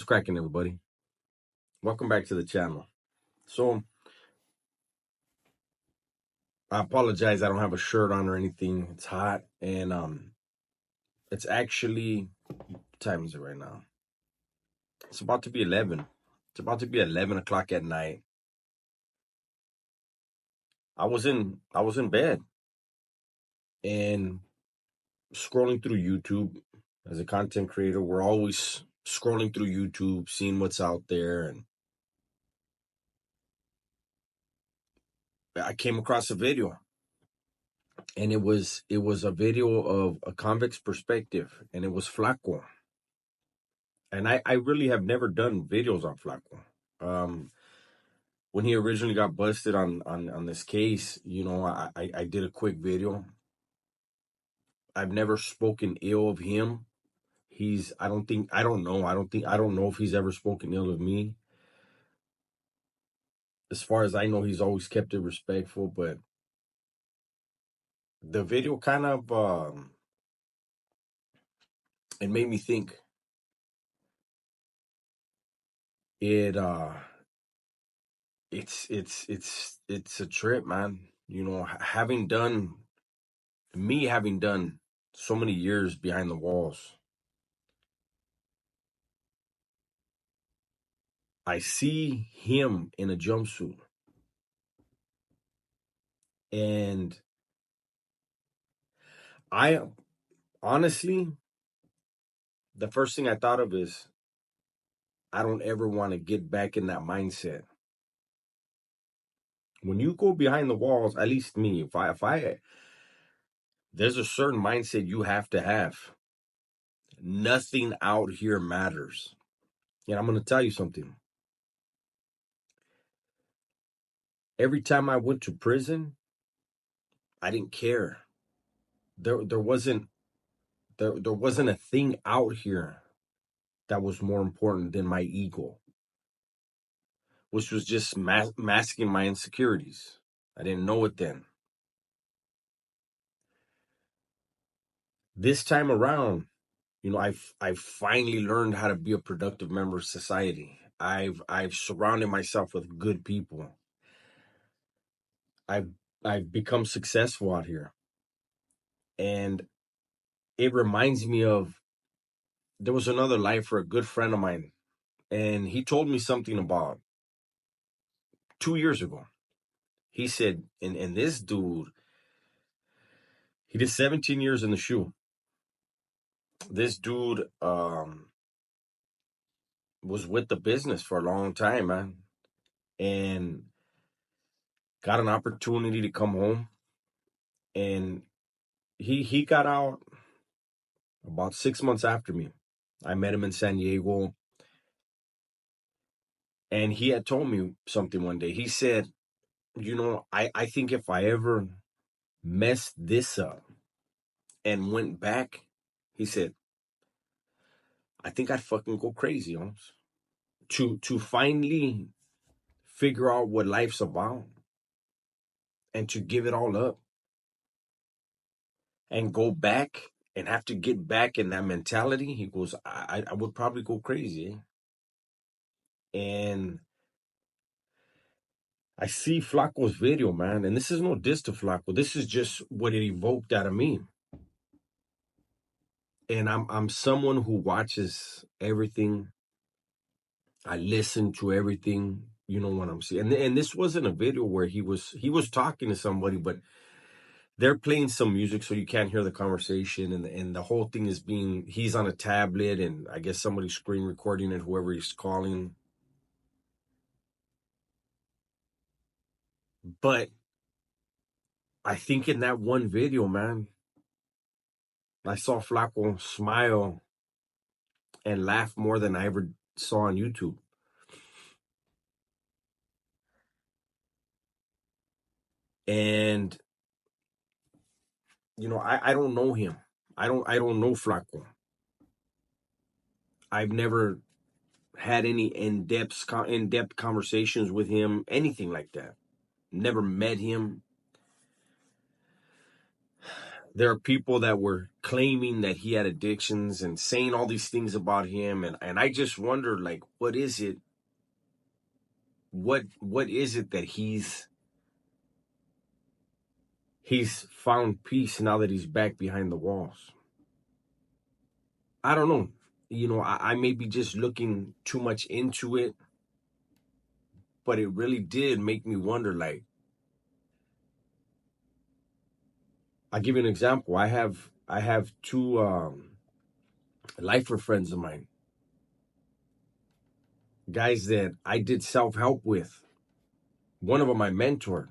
What's cracking, everybody? Welcome back to the channel. So, I apologize. I don't have a shirt on or anything. It's hot, and it's actually what time is it right now? It's about to be 11. It's about to be 11 o'clock at night. I was in bed and scrolling through YouTube. As a content creator, we're always scrolling through YouTube, seeing what's out there, and I came across a video, and it was a video of a convict's perspective, and it was Flaco. And I really have never done videos on Flaco. Um, when he originally got busted on this case, I did a quick video. I've never spoken ill of him. I don't know if he's ever spoken ill of me. As far as I know, he's always kept it respectful, but the video kind of, it made me think. It, it's a trip, man. Having done so many years behind the walls, I see him in a jumpsuit, and I honestly, the first thing I thought of is I don't ever want to get back in that mindset. When you go behind the walls, at least me, if I there's a certain mindset you have to have. Nothing out here matters. And I'm going to tell you something. Every time I went to prison, I didn't care. There wasn't a thing out here that was more important than my ego, which was just masking my insecurities. I didn't know it then. This time around, I've finally learned how to be a productive member of society. I've surrounded myself with good people. I've I've become successful out here. And it reminds me of there was another life for a good friend of mine, and he told me something about 2 years ago. He said, and this dude, he did 17 years in the shoe. This dude was with the business for a long time, man, and got an opportunity to come home. And he got out about 6 months after me. I met him in San Diego, and he had told me something one day. He said, I think if I ever messed this up and went back, he said, I think I'd fucking go crazy, Holmes. To finally figure out what life's about and to give it all up and go back and have to get back in that mentality, he goes, I would probably go crazy. And I see Flaco's video, man, and this is no diss to Flaco. This is just what it evoked out of me. And I'm someone who watches everything. I listen to everything, what I'm seeing. And this wasn't a video where he was talking to somebody, but they're playing some music so you can't hear the conversation, and the whole thing is he's on a tablet, and I guess somebody's screen recording it, whoever he's calling. But I think in that one video, man, I saw Flaco smile and laugh more than I ever saw on YouTube. And I don't know him. I don't know Flaco. I've never had any in-depth conversations with him, anything like that. Never met him. there are people that were claiming that he had addictions and saying all these things about him, and I just wonder, like, what is it? What is it that he's found peace now that he's back behind the walls? I don't know. I may be just looking too much into it, but it really did make me wonder. Like, I'll give you an example. I have two lifer friends of mine, guys that I did self-help with. One of them I mentored,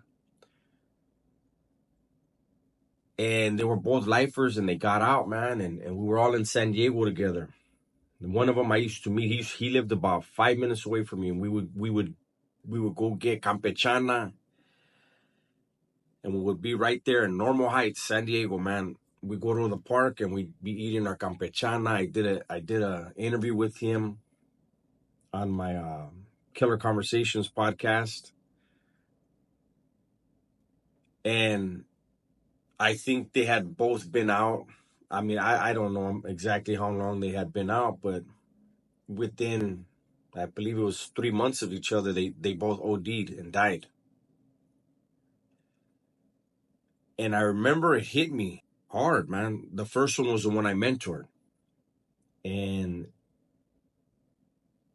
and they were both lifers, and they got out, man, and we were all in San Diego together. And one of them I used to meet. He lived about 5 minutes away from me, and we would go get campechana, and we would be right there in Normal Heights, San Diego, man. We go to the park and we'd be eating our campechana. I did a interview with him on my Killer Conversations podcast, and I think they had both been out. I mean, I don't know exactly how long they had been out, but within, I believe it was 3 months of each other, they both OD'd and died. And I remember it hit me hard, man. The first one was the one I mentored, and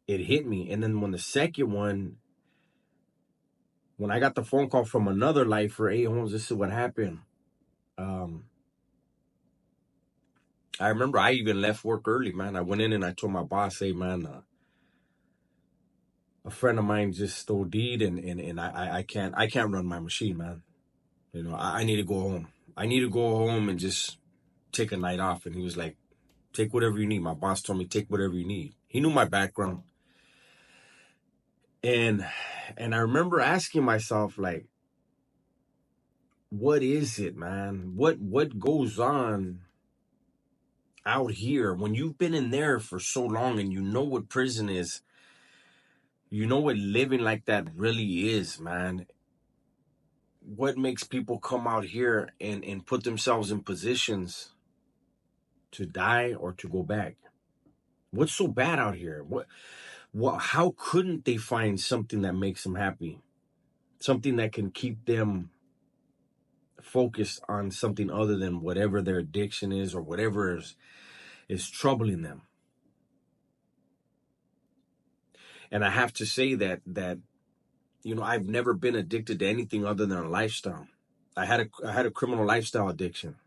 it hit me. And then when the second one, when I got the phone call from another lifer, hey, Holmes, this is what happened. I remember I even left work early, man. I went in and I told my boss, hey, man, a friend of mine just OD'd, and I can't run my machine, man. I need to go home. I need to go home and just take a night off. And he was like, take whatever you need. My boss told me, take whatever you need. He knew my background. And I remember asking myself, like, what is it, man? What goes on out here when you've been in there for so long and you know what prison is? You know what living like that really is, man. What makes people come out here and put themselves in positions to die or to go back? What's so bad out here? How couldn't they find something that makes them happy? Something that can keep them focused on something other than whatever their addiction is or whatever is troubling them. And I have to say that I've never been addicted to anything other than a lifestyle. I had a criminal lifestyle addiction,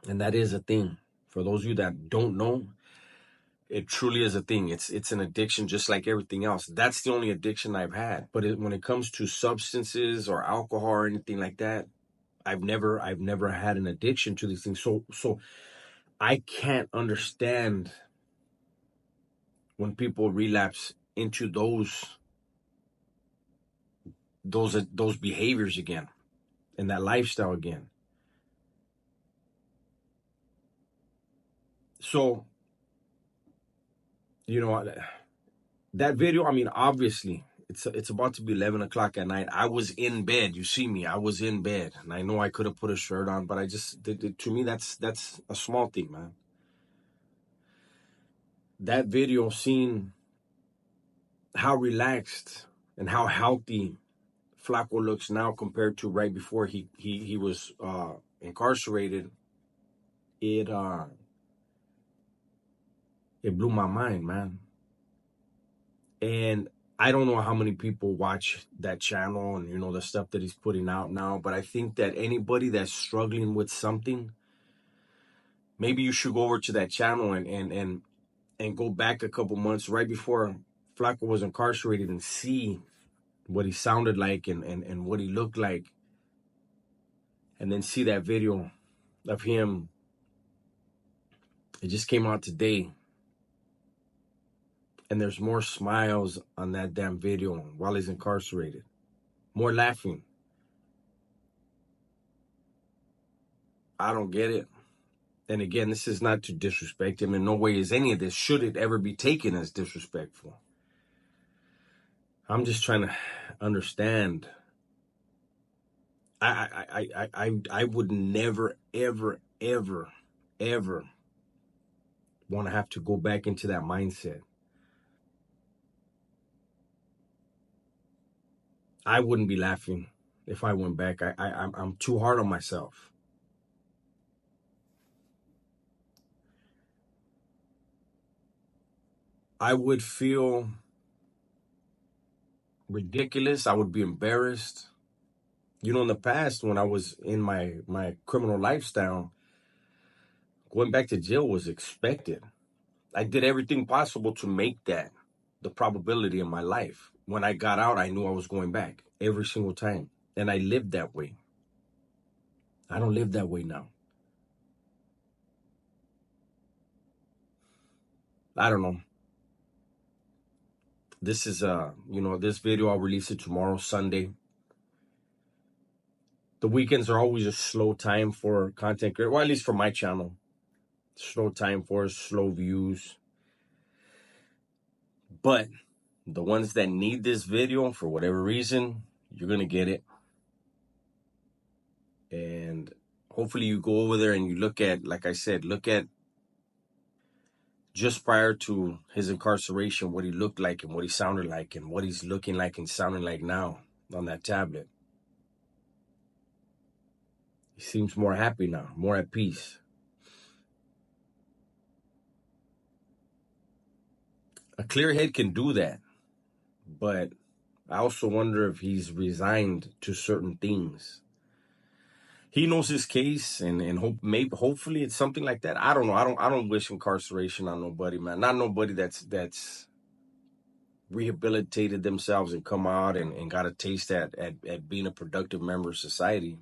and that is a thing. For those of you that don't know, it truly is a thing. It's an addiction just like everything else. That's the only addiction I've had. But when it comes to substances or alcohol or anything like that, I've never had an addiction to these things. So I can't understand when people relapse into those behaviors again and that lifestyle again. So, that video, I mean, obviously it's about to be 11 o'clock at night. I was in bed. You see me, I was in bed, and I know I could have put a shirt on, but I just, to me, that's a small thing, man. That video, seeing how relaxed and how healthy Flaco looks now compared to right before he was incarcerated, it blew my mind, man. And I don't know how many people watch that channel and the stuff that he's putting out now, but I think that anybody that's struggling with something, maybe you should go over to that channel and go back a couple months right before Flaco was incarcerated and see what he sounded like and what he looked like, and then see that video of him. It just came out today, and there's more smiles on that damn video while he's incarcerated, more laughing. I don't get it. And again, this is not to disrespect him. In no way is any of this, should it ever be taken as disrespectful. I'm just trying to understand. I would never, ever, ever, ever want to have to go back into that mindset. I wouldn't be laughing if I went back. I'm too hard on myself. I would feel ridiculous. I would be embarrassed. You know, in the past, when I was in my criminal lifestyle, going back to jail was expected. I did everything possible to make that the probability in my life. When I got out, I knew I was going back every single time. And I lived that way. I don't live that way now. I don't know. This is this video, I'll release it tomorrow, Sunday. The weekends are always a slow time for content creators, well, at least for my channel. Slow time for us, slow views. But the ones that need this video, for whatever reason, you're going to get it. And hopefully you go over there and you look at, like I said, look at just prior to his incarceration, what he looked like and what he sounded like and what he's looking like and sounding like now on that tablet. He seems more happy now, more at peace. A clear head can do that, but I also wonder if he's resigned to certain things. He knows his case, and hopefully it's something like that. I don't know. I don't wish incarceration on nobody, man. Not nobody that's rehabilitated themselves and come out and got a taste at being a productive member of society.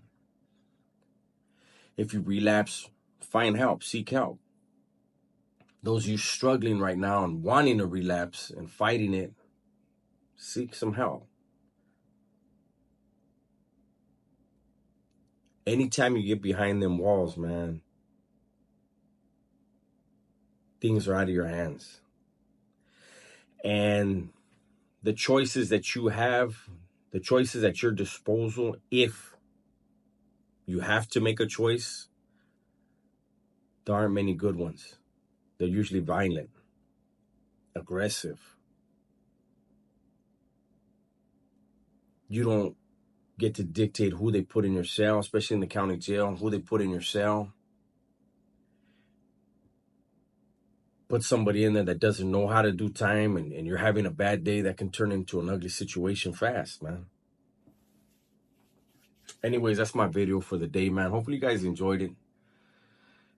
If you relapse, find help, seek help. Those of you struggling right now and wanting to relapse and fighting it, seek some help. Anytime you get behind them walls, man, things are out of your hands. And the choices that you have, the choices at your disposal, if you have to make a choice, there aren't many good ones. They're usually violent, aggressive. You don't get to dictate who they put in your cell, especially in the county jail, who they put in your cell. Put somebody in there that doesn't know how to do time, and you're having a bad day, that can turn into an ugly situation fast, man. Anyways, that's my video for the day, man. Hopefully you guys enjoyed it.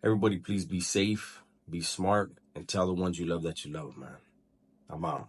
Everybody, please be safe, be smart, and tell the ones you love that you love, man. I'm out.